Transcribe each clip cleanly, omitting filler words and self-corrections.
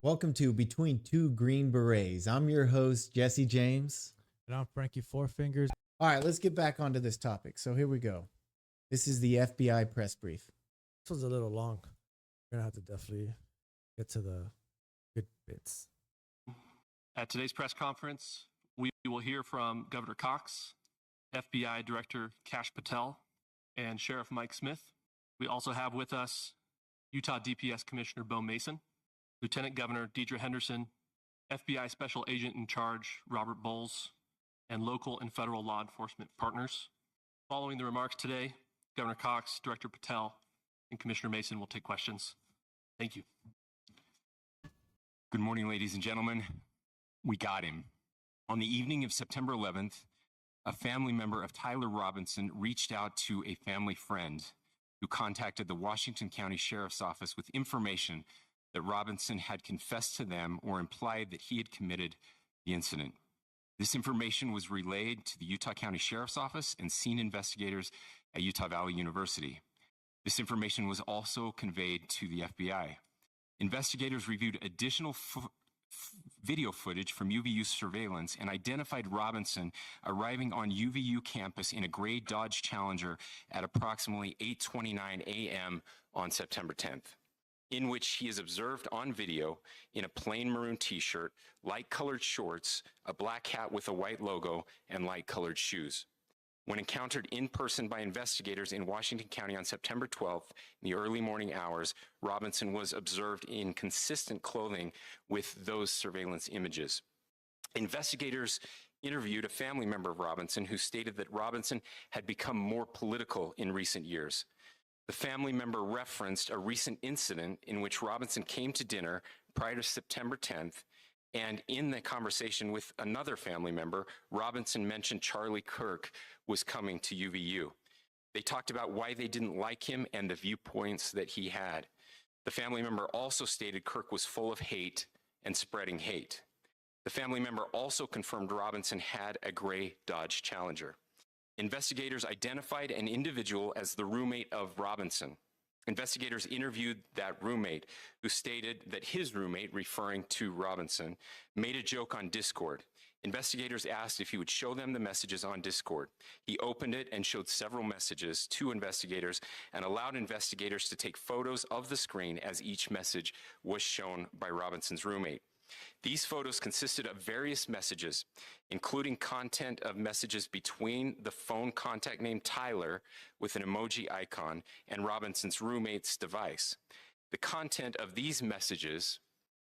Welcome to Between Two Green Berets. I'm your host, Jesse James. And I'm Frankie Four Fingers. All right, let's get back onto this topic. So here we go. This is the FBI press brief. This one's a little long. We're going to have to definitely get to the good bits. At today's press conference, we will hear from Governor Cox, FBI Director Kash Patel, and Sheriff Mike Smith. We also have with us Utah DPS Commissioner Bo Mason, Lieutenant Governor Deidre Henderson, FBI Special Agent in Charge Robert Bowles, and local and federal law enforcement partners. Following the remarks today, Governor Cox, Director Patel, and Commissioner Mason will take questions. Thank you. Good morning, ladies and gentlemen. We got him. On the evening of September 11th, a family member of Tyler Robinson reached out to a family friend who contacted the Washington County Sheriff's Office with information that Robinson had confessed to them or implied that he had committed the incident. This information was relayed to the Utah County Sheriff's Office and scene investigators at Utah Valley University. This information was also conveyed to the FBI. Investigators reviewed additional video footage from UVU surveillance and identified Robinson arriving on UVU campus in a gray Dodge Challenger at approximately 8:29 a.m. on September 10th, in which he is observed on video in a plain maroon t-shirt, light-colored shorts, a black hat with a white logo, and light-colored shoes. When encountered in person by investigators in Washington County on September 12th, in the early morning hours, Robinson was observed in consistent clothing with those surveillance images. Investigators interviewed a family member of Robinson who stated that Robinson had become more political in recent years. The family member referenced a recent incident in which Robinson came to dinner prior to September 10th, and in the conversation with another family member, Robinson mentioned Charlie Kirk was coming to UVU. They talked about why they didn't like him and the viewpoints that he had. The family member also stated Kirk was full of hate and spreading hate. The family member also confirmed Robinson had a gray Dodge Challenger. Investigators identified an individual as the roommate of Robinson. Investigators interviewed that roommate, who stated that his roommate, referring to Robinson, made a joke on Discord. Investigators asked if he would show them the messages on Discord. He opened it and showed several messages to investigators and allowed investigators to take photos of the screen as each message was shown by Robinson's roommate. These photos consisted of various messages, including content of messages between the phone contact named Tyler with an emoji icon and Robinson's roommate's device. The content of these messages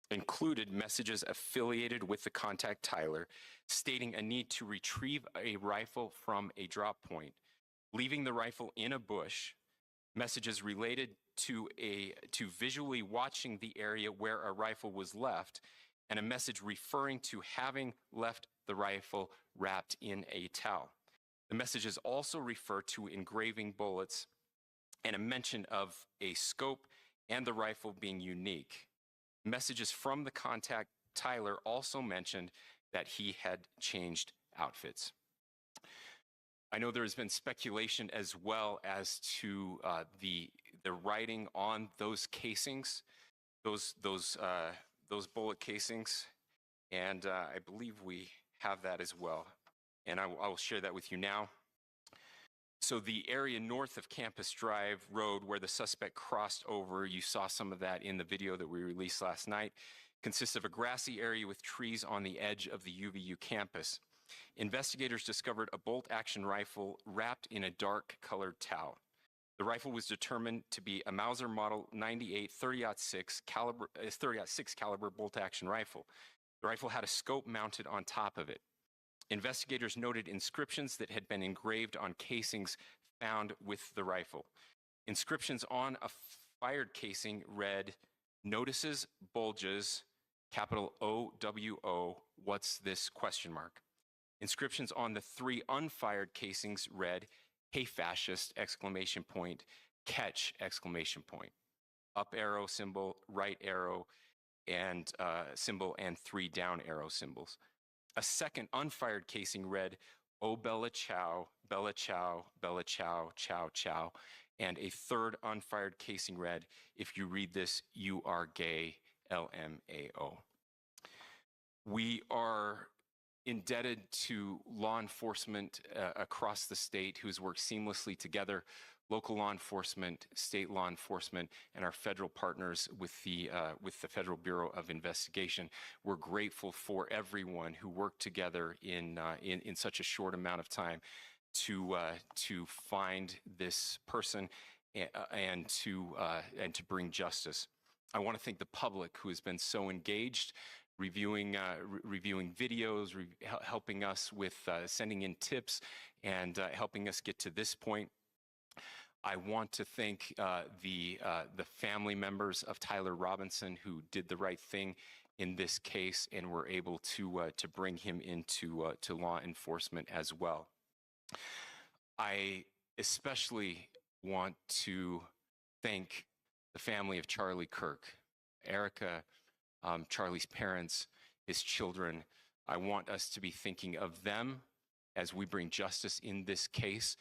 included messages affiliated with the contact Tyler, stating a need to retrieve a rifle from a drop point, leaving the rifle in a bush, messages related to visually watching the area where a rifle was left, and a message referring to having left the rifle wrapped in a towel. The messages also refer to engraving bullets and a mention of a scope and the rifle being unique. Messages from the contact Tyler also mentioned that he had changed outfits. I know there has been speculation as well as to the writing on those casings, those bullet casings, and I believe we have that as well. And I will share that with you now. So the area north of Campus Drive Road where the suspect crossed over, you saw some of that in the video that we released last night, consists of a grassy area with trees on the edge of the UVU campus. Investigators discovered a bolt-action rifle wrapped in a dark-colored towel. The rifle was determined to be a Mauser Model 98 30-06 caliber bolt-action rifle. The rifle had a scope mounted on top of it. Investigators noted inscriptions that had been engraved on casings found with the rifle. Inscriptions on a fired casing read, "Notices, bulges, capital OWO, what's this, question mark." Inscriptions on the 3 unfired casings read, "Hey fascist, exclamation point, catch, exclamation point." Up arrow symbol, right arrow, and symbol, and 3 down arrow symbols. A second unfired casing read, "Oh Bella Chow, Bella Chow, Bella Chow, Chow Chow." And a third unfired casing read, "If you read this, you are gay, LMAO. We are indebted to law enforcement across the state who's worked seamlessly together, local law enforcement, state law enforcement, and our federal partners with the Federal Bureau of Investigation. We're grateful for everyone who worked together in such a short amount of time to find this person and to bring justice. I want to thank the public who has been so engaged, reviewing videos, helping us with sending in tips, and helping us get to this point. I want to thank the family members of Tyler Robinson who did the right thing in this case and were able to bring him into to law enforcement as well. I especially want to thank the family of Charlie Kirk, Erica, Charlie's parents, his children. I want us to be thinking of them as we bring justice in this case.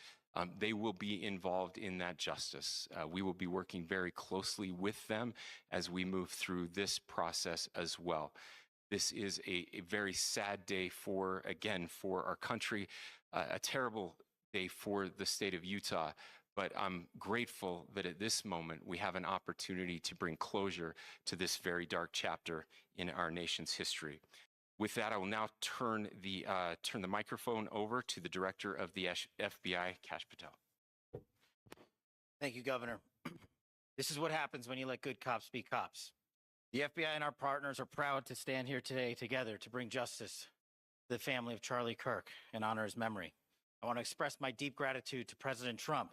They will be involved in that justice. We will be working very closely with them as we move through this process as well. This is a very sad day for our country, a terrible day for the state of Utah. But I'm grateful that at this moment we have an opportunity to bring closure to this very dark chapter in our nation's history. With that, I will now turn the microphone over to the Director of the FBI, Kash Patel. Thank you, Governor. This is what happens when you let good cops be cops. The FBI and our partners are proud to stand here today together to bring justice to the family of Charlie Kirk and honor his memory. I want to express my deep gratitude to President Trump,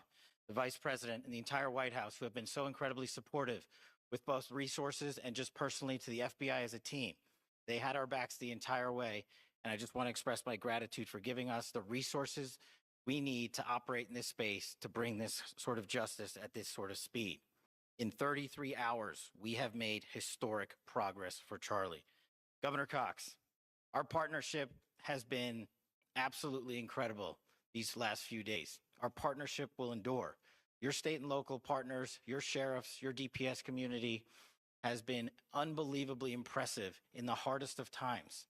the Vice President, and the entire White House who have been so incredibly supportive with both resources and just personally to the FBI as a team. They had our backs the entire way, and I just want to express my gratitude for giving us the resources we need to operate in this space to bring this sort of justice at this sort of speed. In 33 hours, we have made historic progress for Charlie. Governor Cox, our partnership has been absolutely incredible these last few days. Our partnership will endure. Your state and local partners, your sheriffs, your DPS community has been unbelievably impressive in the hardest of times.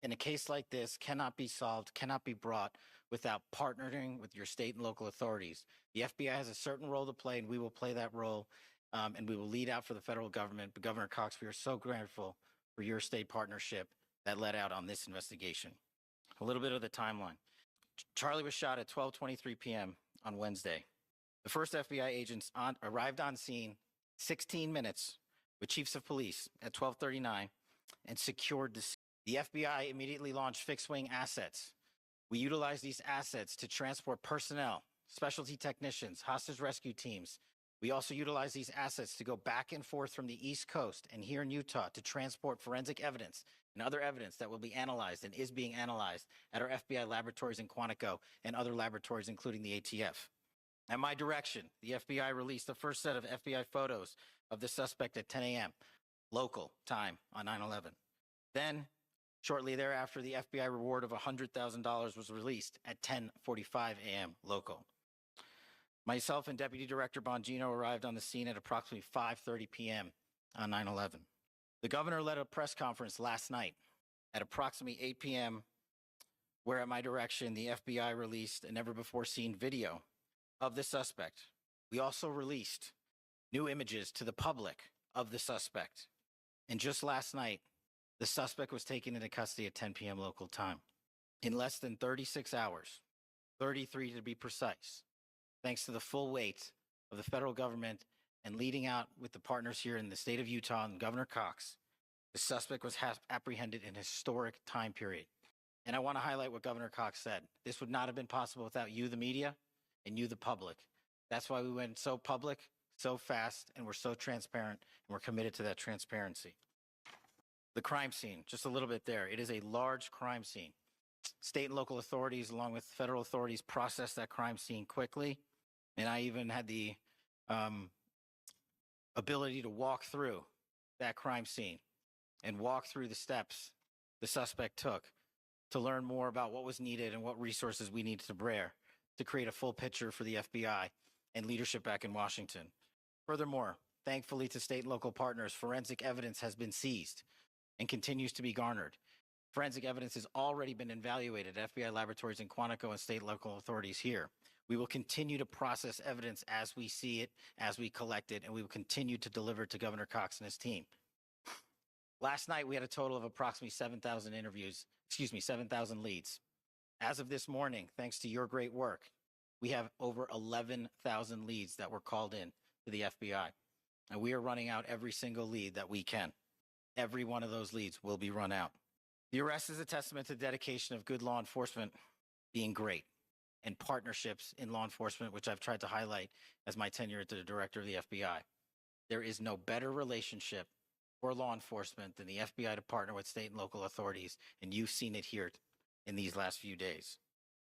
And a case like this cannot be solved, cannot be brought without partnering with your state and local authorities. The FBI has a certain role to play, and we will play that role, and we will lead out for the federal government. But Governor Cox, we are so grateful for your state partnership that led out on this investigation. A little bit of the timeline. Charlie was shot at 12:23 p.m. on Wednesday. The first FBI agents arrived on scene 16 minutes with chiefs of police at 12:39 and secured the scene. The FBI immediately launched fixed-wing assets. We utilized these assets to transport personnel, specialty technicians, hostage rescue teams. We also utilized these assets to go back and forth from the East Coast and here in Utah to transport forensic evidence and other evidence that will be analyzed and is being analyzed at our FBI laboratories in Quantico and other laboratories, including the ATF. At my direction, the FBI released the first set of FBI photos of the suspect at 10 a.m. local time on 9/11. Then, shortly thereafter, the FBI reward of $100,000 was released at 10:45 a.m. local. Myself and Deputy Director Bongino arrived on the scene at approximately 5:30 p.m. on 9/11. The governor led a press conference last night at approximately 8 p.m., where at my direction, the FBI released a never-before-seen video of the suspect. We also released new images to the public of the suspect. And just last night, the suspect was taken into custody at 10 p.m. local time. In less than 36 hours, 33 to be precise, thanks to the full weight of the federal government and leading out with the partners here in the state of Utah and Governor Cox, the suspect was apprehended in a historic time period. And I want to highlight what Governor Cox said. This would not have been possible without you, the media, and you, the public. That's why we went so public, so fast, and we're so transparent, and we're committed to that transparency. The crime scene, just a little bit there. It is a large crime scene. State and local authorities, along with federal authorities, processed that crime scene quickly. And I even had the ability to walk through that crime scene and walk through the steps the suspect took to learn more about what was needed and what resources we needed to bear to create a full picture for the FBI and leadership back in Washington. Furthermore, Thankfully to state and local partners, forensic evidence has been seized and continues to be garnered. Forensic evidence has already been evaluated at FBI laboratories in Quantico and state and local authorities here. We will continue to process evidence as we see it, as we collect it, and we will continue to deliver to Governor Cox and his team. Last night, we had a total of approximately 7,000 7,000 leads. As of this morning, thanks to your great work, we have over 11,000 leads that were called in to the FBI. And we are running out every single lead that we can. Every one of those leads will be run out. The arrest is a testament to the dedication of good law enforcement being great and partnerships in law enforcement, which I've tried to highlight as my tenure as the director of the FBI. There is no better relationship for law enforcement than the FBI to partner with state and local authorities, and you've seen it here in these last few days.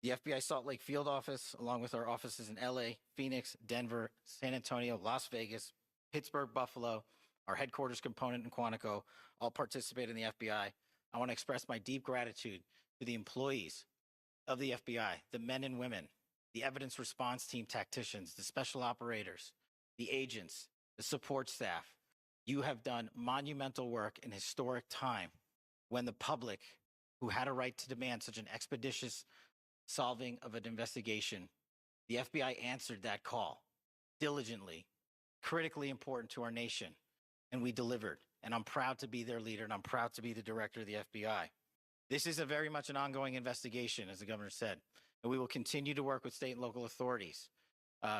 The FBI Salt Lake Field Office, along with our offices in LA, Phoenix, Denver, San Antonio, Las Vegas, Pittsburgh, Buffalo, our headquarters component in Quantico, all participate in the FBI. I want to express my deep gratitude to the employees of the FBI, the men and women, the evidence response team tacticians, the special operators, the agents, the support staff. You have done monumental work in historic time when the public, who had a right to demand such an expeditious solving of an investigation, the FBI answered that call diligently, critically important to our nation, and we delivered. And I'm proud to be their leader, and I'm proud to be the director of the FBI. This is a very much an ongoing investigation, as the governor said, and we will continue to work with state and local authorities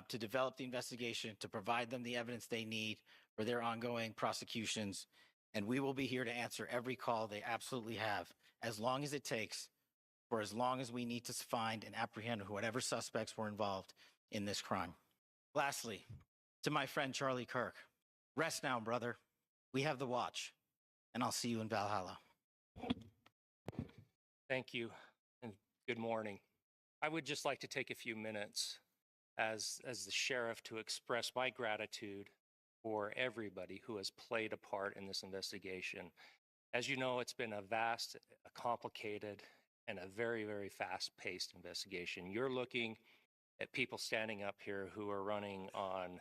to develop the investigation, to provide them the evidence they need for their ongoing prosecutions, and we will be here to answer every call they absolutely have, as long as it takes, for as long as we need to find and apprehend whatever suspects were involved in this crime. Lastly, to my friend Charlie Kirk, rest now, brother. We have the watch, and I'll see you in Valhalla. Thank you, and good morning. I would just like to take a few minutes as the sheriff to express my gratitude for everybody who has played a part in this investigation. As you know, it's been a vast, a complicated, and a very, very fast-paced investigation. You're looking at people standing up here who are running on,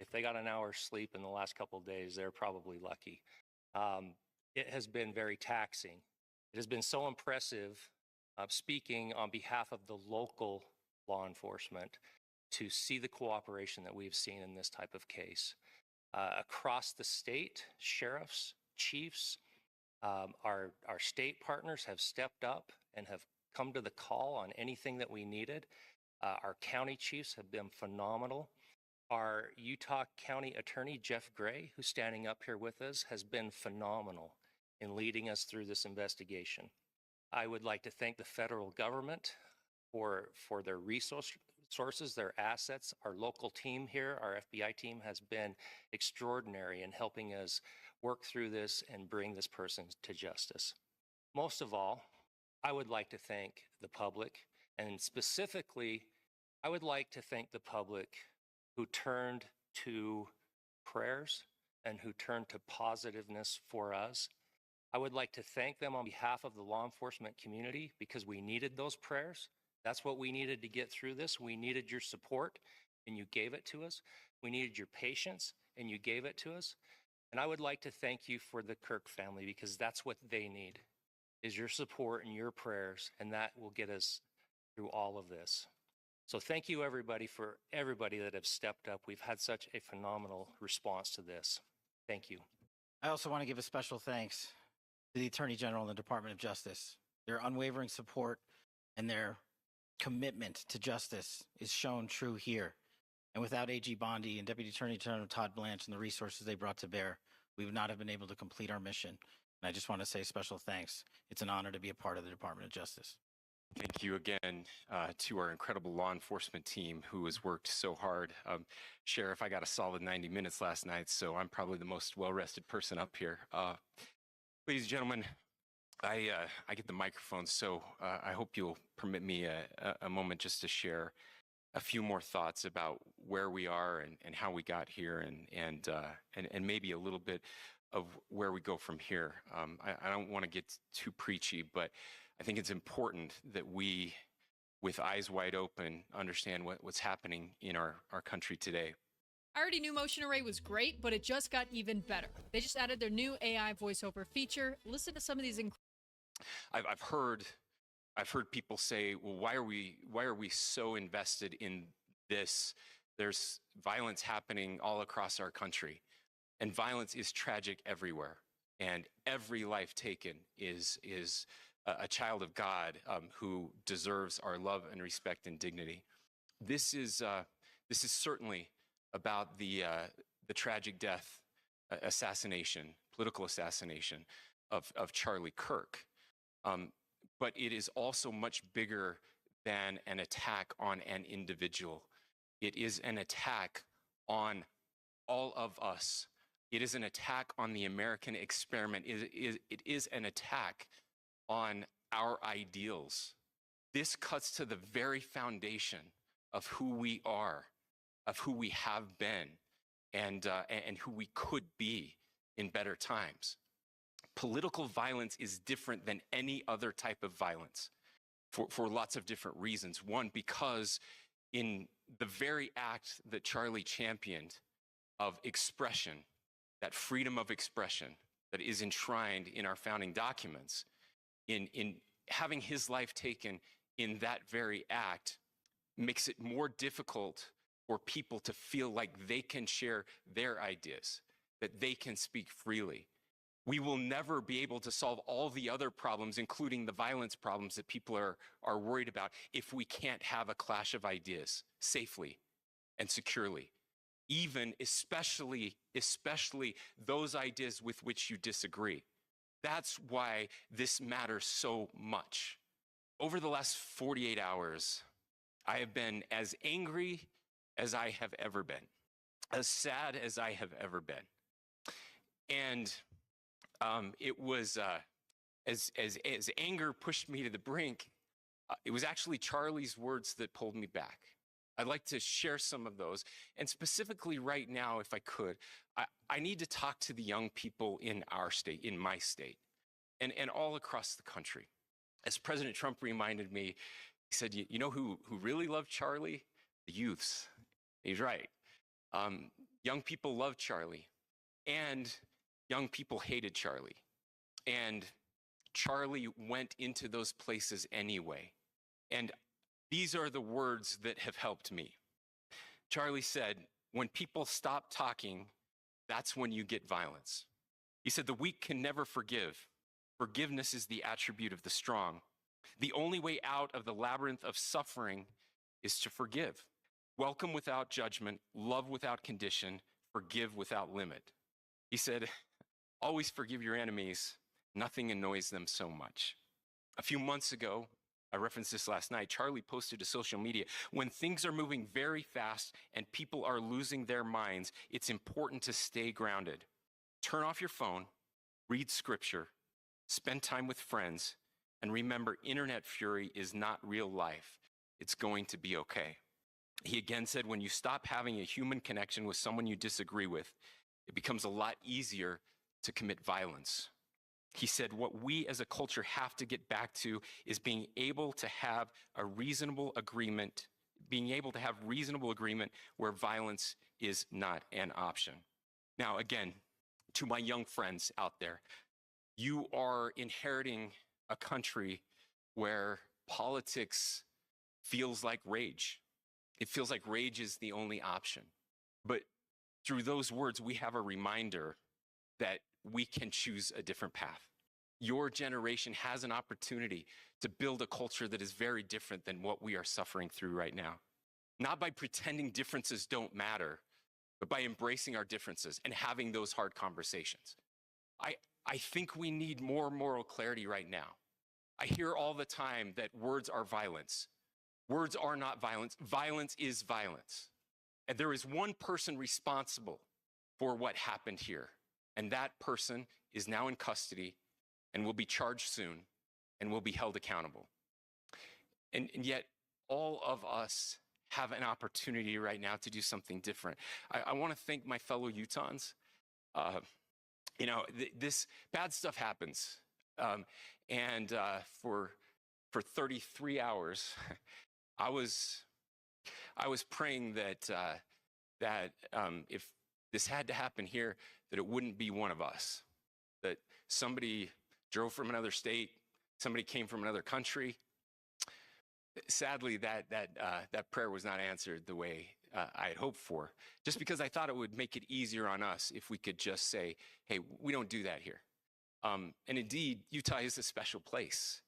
if they got an hour's sleep in the last couple of days, they're probably lucky. It has been very taxing. It has been so impressive, speaking on behalf of the local law enforcement, to see the cooperation that we've seen in this type of case. Across the state, sheriffs, chiefs, our state partners have stepped up and have come to the call on anything that we needed. Our county chiefs have been phenomenal. Our Utah County Attorney, Jeff Gray, who's standing up here with us, has been phenomenal in leading us through this investigation. I would like to thank the federal government for their resources, their assets. Our local team here, our FBI team, has been extraordinary in helping us work through this and bring this person to justice. Most of all, I would like to thank the public, and specifically, I would like to thank the public who turned to prayers and who turned to positiveness for us. I would like to thank them on behalf of the law enforcement community, because we needed those prayers. That's what we needed to get through this. We needed your support, and you gave it to us. We needed your patience, and you gave it to us. And I would like to thank you for the Kirk family, because that's what they need, is your support and your prayers, and that will get us through all of this. So thank you, everybody, for everybody that have stepped up. We've had such a phenomenal response to this. Thank you. I also want to give a special thanks to the Attorney General and the Department of Justice. Their unwavering support and their commitment to justice is shown true here. And without AG Bondi and Deputy Attorney General Todd Blanche and the resources they brought to bear, we would not have been able to complete our mission. And I just want to say special thanks. It's an honor to be a part of the Department of Justice. Thank you again to our incredible law enforcement team who has worked so hard. Sheriff, I got a solid 90 minutes last night, so I'm probably the most well-rested person up here. Ladies and gentlemen, I get the microphone, so I hope you'll permit me a moment just to share a few more thoughts about where we are and how we got here, and maybe a little bit of where we go from here. I don't want to get too preachy, but I think it's important that we, with eyes wide open, understand what's happening in our country today. I already knew Motion Array was great, but it just got even better. They just added their new AI voiceover feature. Listen to some of these. I've heard people say, well, why are we so invested in this? There's violence happening all across our country, and violence is tragic everywhere. And every life taken is a child of God who deserves our love and respect and dignity. This is certainly about the tragic death, political assassination of Charlie Kirk. But it is also much bigger than an attack on an individual. It is an attack on all of us. It is an attack on the American experiment. It is an attack on our ideals. This cuts to the very foundation of who we are, of who we have been, and who we could be in better times. Political violence is different than any other type of violence for lots of different reasons. One, because in the very act that Charlie championed of expression, that freedom of expression that is enshrined in our founding documents, in having his life taken in that very act makes it more difficult for people to feel like they can share their ideas, that they can speak freely. We will never be able to solve all the other problems, including the violence problems that people are worried about, if we can't have a clash of ideas safely and securely. Even especially those ideas with which you disagree. That's why this matters so much. Over the last 48 hours, I have been as angry as I have ever been, as sad as I have ever been. And it was, as anger pushed me to the brink, it was actually Charlie's words that pulled me back. I'd like to share some of those. And specifically right now, if I could, I need to talk to the young people in our state, in my state, and all across the country. As President Trump reminded me, he said, you know who really loved Charlie? The youths. He's right. Young people loved Charlie, and young people hated Charlie. And Charlie went into those places anyway. And these are the words that have helped me. Charlie said, when people stop talking, that's when you get violence. He said, the weak can never forgive. Forgiveness is the attribute of the strong. The only way out of the labyrinth of suffering is to forgive. Welcome without judgment, love without condition, forgive without limit. He said, always forgive your enemies. Nothing annoys them so much. A few months ago, I referenced this last night, Charlie posted to social media, when things are moving very fast and people are losing their minds, it's important to stay grounded. Turn off your phone, read scripture, spend time with friends, and remember, internet fury is not real life. It's going to be okay. He again said, when you stop having a human connection with someone you disagree with, it becomes a lot easier to commit violence. He said, what we as a culture have to get back to is being able to have a reasonable agreement, where violence is not an option. Now, again, to my young friends out there, you are inheriting a country where politics feels like rage. It feels like rage is the only option. But through those words, we have a reminder that we can choose a different path. Your generation has an opportunity to build a culture that is very different than what we are suffering through right now. Not by pretending differences don't matter, but by embracing our differences and having those hard conversations. I think we need more moral clarity right now. I hear all the time that words are violence. Words are not violence. Violence is violence. And there is one person responsible for what happened here. And that person is now in custody and will be charged soon and will be held accountable. And yet, all of us have an opportunity right now to do something different. I want to thank my fellow Utahns. This bad stuff happens. For 33 hours, I was praying that that if this had to happen here, that it wouldn't be one of us, that somebody drove from another state, somebody came from another country. Sadly, that prayer was not answered the way I had hoped for, just because I thought it would make it easier on us if we could just say, hey, we don't do that here. And indeed, Utah is a special place.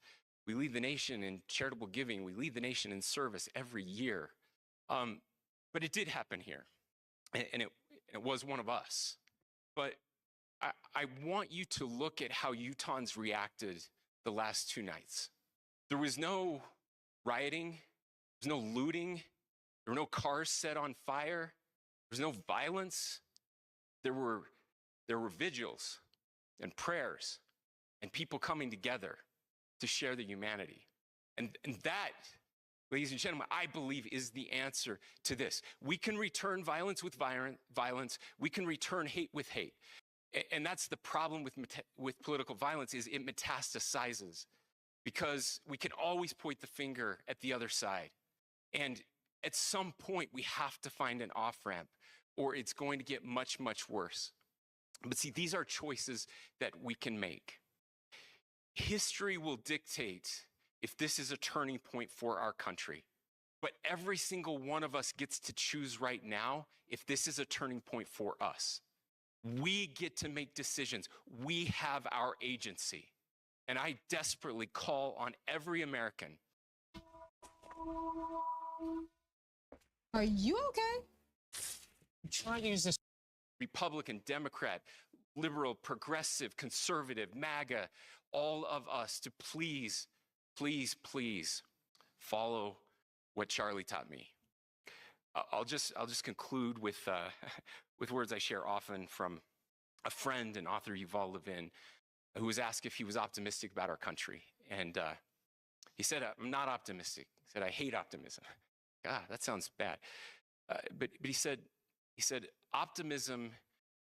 We lead the nation in charitable giving. We lead the nation in service every year. But it did happen here, and it was one of us. But I want you to look at how Utahns reacted the last 2 nights. There was no rioting, there was no looting, there were no cars set on fire, there was no violence. There were vigils and prayers and people coming together to share the humanity. And that, ladies and gentlemen, I believe is the answer to this. We can return violence with violence. We can return hate with hate. And that's the problem with political violence, is it metastasizes, because we can always point the finger at the other side. And at some point, we have to find an off-ramp, or it's going to get much, much worse. But see, these are choices that we can make. History will dictate if this is a turning point for our country. But every single one of us gets to choose right now if this is a turning point for us. We get to make decisions. We have our agency. And I desperately call on every American. Are you okay? I'm trying to use this. Republican, Democrat, liberal, progressive, conservative, MAGA, all of us to please, please, please follow what Charlie taught me. I'll just conclude with with words I share often from a friend and author, Yuval Levin, who was asked if he was optimistic about our country. And he said, I'm not optimistic. He said, I hate optimism. God, that sounds bad. But he said, optimism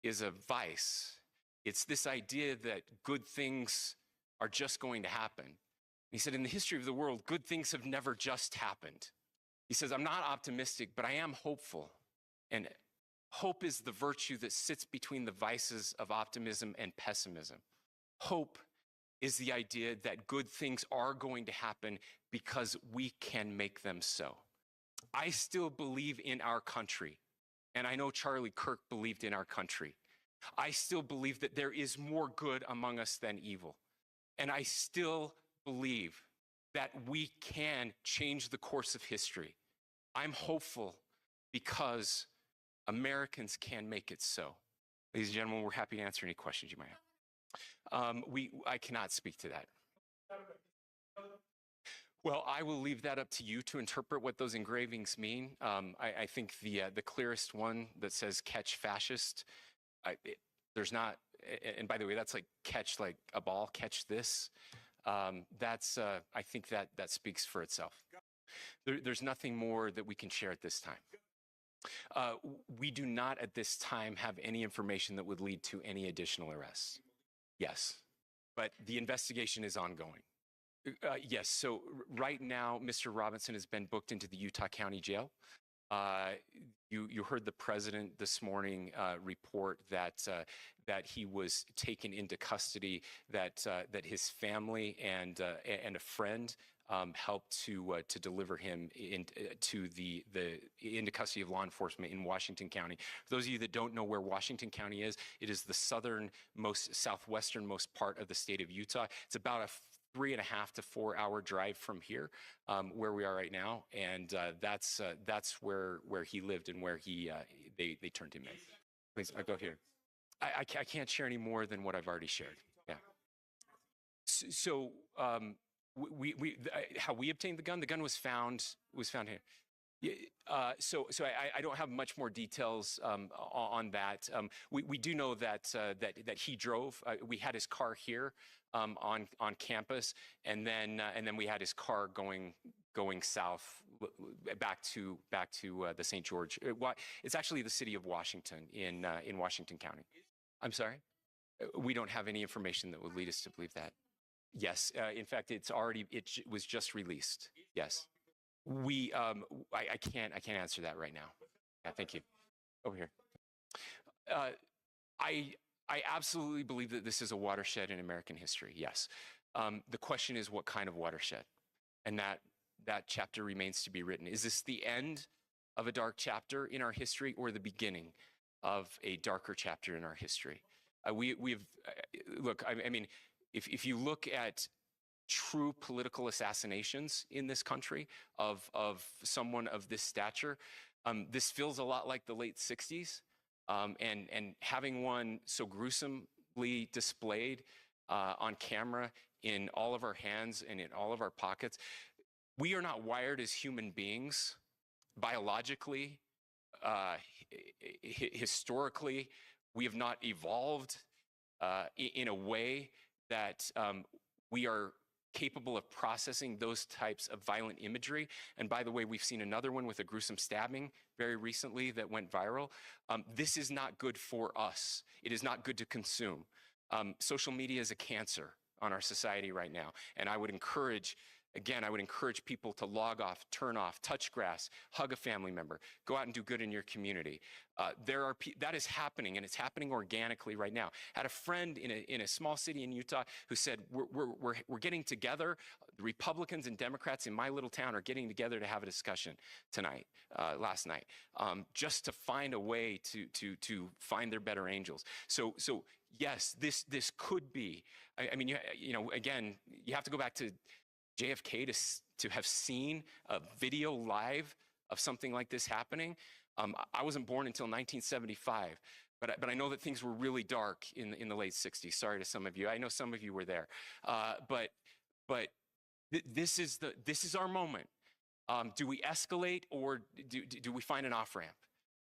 is a vice. It's this idea that good things are just going to happen. He said, in the history of the world, good things have never just happened. He says, I'm not optimistic, but I am hopeful. And hope is the virtue that sits between the vices of optimism and pessimism. Hope is the idea that good things are going to happen because we can make them so. I still believe in our country, and I know Charlie Kirk believed in our country. I still believe that there is more good among us than evil. And I still believe that we can change the course of history. I'm hopeful because Americans can make it so. Ladies and gentlemen, we're happy to answer any questions you might have. I cannot speak to that. Well, I will leave that up to you to interpret what those engravings mean. I think the clearest one that says "catch fascist," there's not, and by the way, that's like catch like a ball, catch this. That's I think that speaks for itself. There's nothing more that we can share at this time. We do not at this time have any information that would lead to any additional arrests. Yes, but the investigation is ongoing. Yes, so right now, Mr. Robinson has been booked into the Utah County Jail. You heard the president this morning report that he was taken into custody, that his family and a friend helped to deliver him into custody of law enforcement in Washington County. For those of you that don't know where Washington County is, it is the southwesternmost part of the state of Utah. It's about a 3.5 to 4 hour drive from here, where we are right now, and that's where he lived and where they turned him in. Please, I'll go here. I can't share any more than what I've already shared. Yeah. So how we obtained the gun was found here. So I don't have much more details on that. We do know that he drove. We had his car here on campus, and then we had his car going south back to the St. George. It's actually the city of Washington in Washington County. I'm sorry. We don't have any information that would lead us to believe that. Yes, in fact, it was just released. Yes. I can't answer that right now. Yeah, thank you. over here. I absolutely believe that this is a watershed in American history. Yes. The question is, what kind of watershed? And that chapter remains to be written. Is this the end of a dark chapter in our history, or the beginning of a darker chapter in our history? Look. I mean, if you look at true political assassinations in this country of someone of this stature, this feels a lot like the late 60s. And having one so gruesomely displayed on camera in all of our hands and in all of our pockets. We are not wired as human beings biologically, historically. We have not evolved in a way that we are capable of processing those types of violent imagery. And by the way, we've seen another one with a gruesome stabbing very recently that went viral. This is not good for us. It is not good to consume. Social media is a cancer on our society right now. And I would encourage people to log off, turn off, touch grass, hug a family member, go out and do good in your community. That is happening, and it's happening organically right now. I had a friend in a small city in Utah who said, we're getting together. The Republicans and Democrats in my little town are getting together to have a discussion last night, just to find a way to find their better angels. So yes, this could be. I mean, again, you have to go back to JFK to have seen a video live of something like this happening. I wasn't born until 1975, but I know that things were really dark in the late 60s. Sorry to some of you. I know some of you were there. But this is our moment. Do we escalate, or do we find an off-ramp?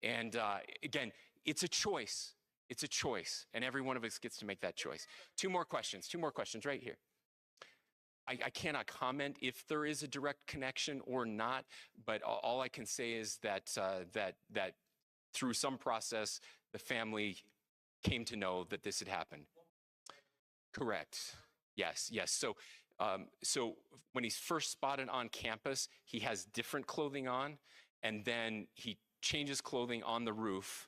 And again, it's a choice. It's a choice, and every one of us gets to make that choice. Two more questions right here. I cannot comment if there is a direct connection or not, but all I can say is that that through some process, the family came to know that this had happened. Correct. Yes. So when he's first spotted on campus, he has different clothing on, and then he changes clothing on the roof,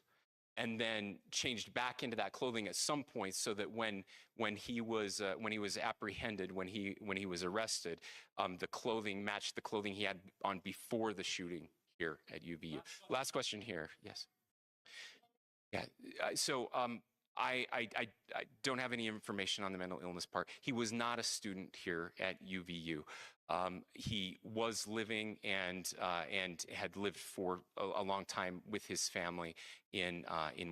and then changed back into that clothing at some point, so that when he was apprehended, when he was arrested, the clothing matched the clothing he had on before the shooting here at UVU. Last question here. Yes. Yeah. So I don't have any information on the mental illness part. He was not a student here at UVU. He was living and had lived for a long time with his family in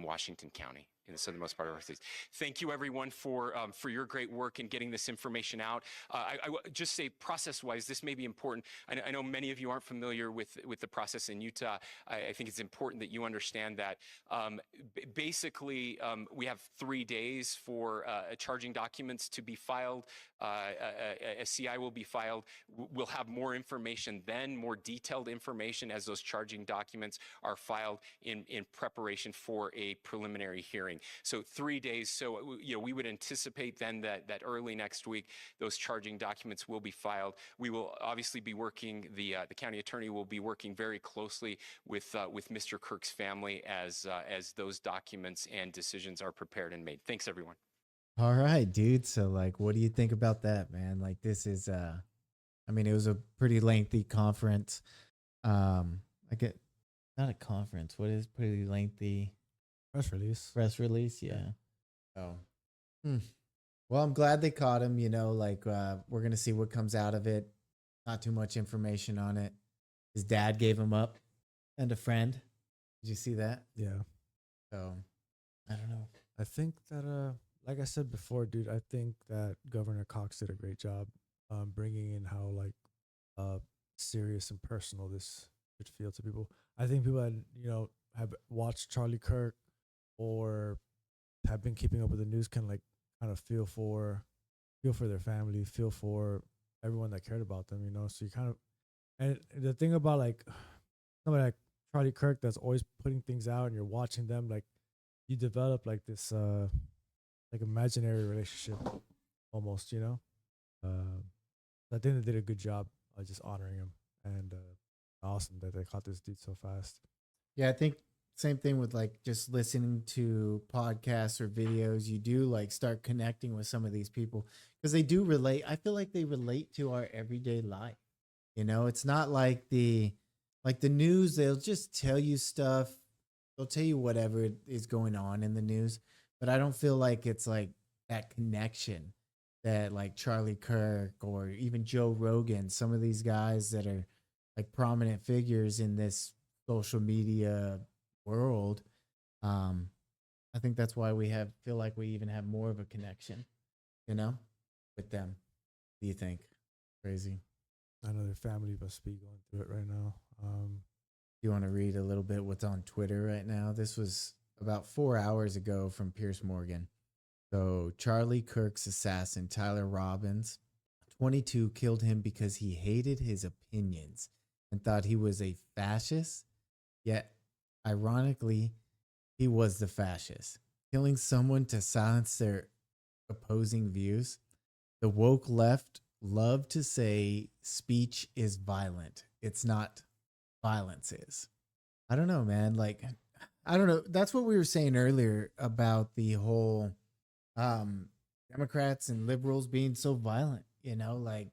Washington County, in the southernmost part of our state. Thank you, everyone, for your great work in getting this information out. I just say, process-wise, this may be important. I know many of you aren't familiar with the process in Utah. I think it's important that you understand that. Basically, we have 3 days for charging documents to be filed. A CI will be filed. We'll have more information then, more detailed information, as those charging documents are filed in preparation for a preliminary hearing. So 3 days. So we would anticipate then that early next week those charging documents will be filed. We will obviously be working. The county attorney will be working very closely with Mr. Kirk's family as those documents and decisions are prepared and made. Thanks, everyone. All right, dude. So like, what do you think about that, man? Like, this is I mean, it was a pretty lengthy conference. Not a conference. What is pretty lengthy? Press release. Yeah. Oh. Well, I'm glad they caught him. We're gonna see what comes out of it. Not too much information on it. His dad gave him up, and a friend. Did you see that? Yeah. So, I don't know. I think that like I said before, dude, I think that Governor Cox did a great job bringing in how serious and personal this should feel to people. I think people that have watched Charlie Kirk or have been keeping up with the news can kind of feel for their family, feel for everyone that cared about them, So you kind of, and the thing about somebody like Charlie Kirk that's always putting things out, and you're watching them, you develop this imaginary relationship almost, I think they did a good job just honoring him, and awesome that they caught this dude so fast. Yeah, I think same thing with like just listening to podcasts or videos. You do like start connecting with some of these people because they do relate. I feel like they relate to our everyday life. You know, it's not like the news, they'll just tell you stuff. They'll tell you whatever is going on in the news, but I don't feel like it's like that connection that like Charlie Kirk or even Joe Rogan, some of these guys that are like prominent figures in this social media world. Um, I think that's why feel like we even have more of a connection, you know, with them. What do you think? Crazy. I know their family must be going through it right now. You want to read a little bit what's on Twitter right now? This was about 4 hours ago from Pierce Morgan. So Charlie Kirk's assassin, Tyler Robbins, 22, killed him because he hated his opinions and thought he was a fascist. Yet, ironically, he was the fascist, killing someone to silence their opposing views. The woke left love to say speech is violent. It's not. Violence is. I don't know, man. Like, I don't know. That's what we were saying earlier about the whole Democrats and liberals being so violent. You know, like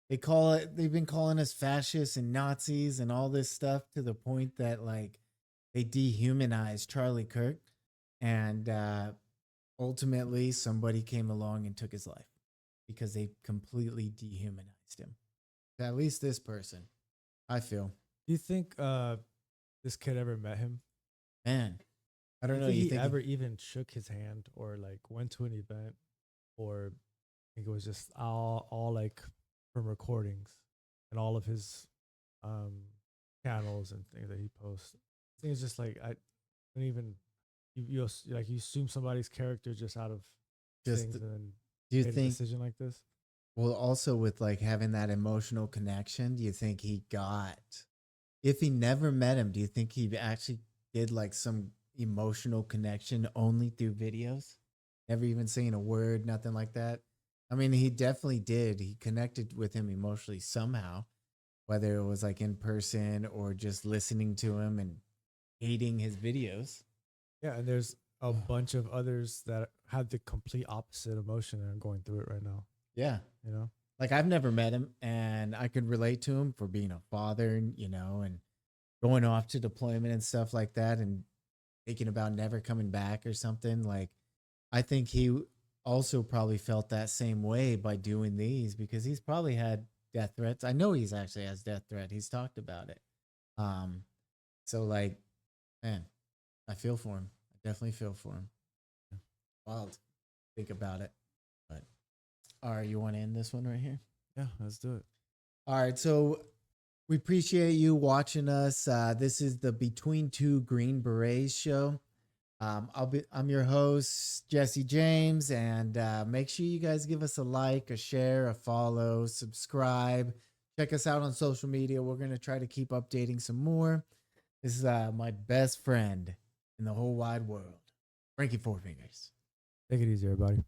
they've been calling us fascists and Nazis and all this stuff to the point that like they dehumanized Charlie Kirk, and ultimately somebody came along and took his life because they completely dehumanized him. At least this person, I feel. Do you think this kid ever met him? Man, I don't know. Think You he think ever even shook his hand or like went to an event, or I think it was just all like from recordings and all of his channels and things that he posts. I think it's just like I don't even you like you assume somebody's character just out of Just things and then do you made a think? decision like this? Well, also with like having that emotional connection, do you think he got? If he never met him, do you think he actually did like some emotional connection only through videos? Never even saying a word, nothing like that. I mean, he definitely did. He connected with him emotionally somehow, whether it was like in person or just listening to him and hating his videos. Yeah, and there's a bunch of others that have the complete opposite emotion and are going through it right now. Yeah. You know? Like I've never met him and I could relate to him for being a father, you know, and going off to deployment and stuff like that and thinking about never coming back or something. Like I think he also probably felt that same way by doing these because he's probably had death threats. I know he's actually has death threat. He's talked about it. So like, man, I feel for him. I definitely feel for him. Wild. Think about it. But all right, you want to end this one right here? Yeah, let's do it. All right, so we appreciate you watching us. This is the Between Two Green Berets show. I'm your host, Jesse James, and make sure you guys give us a like, a share, a follow, subscribe. Check us out on social media. We're gonna try to keep updating some more. This is my best friend in the whole wide world, Frankie Four Fingers. Take it easy, everybody.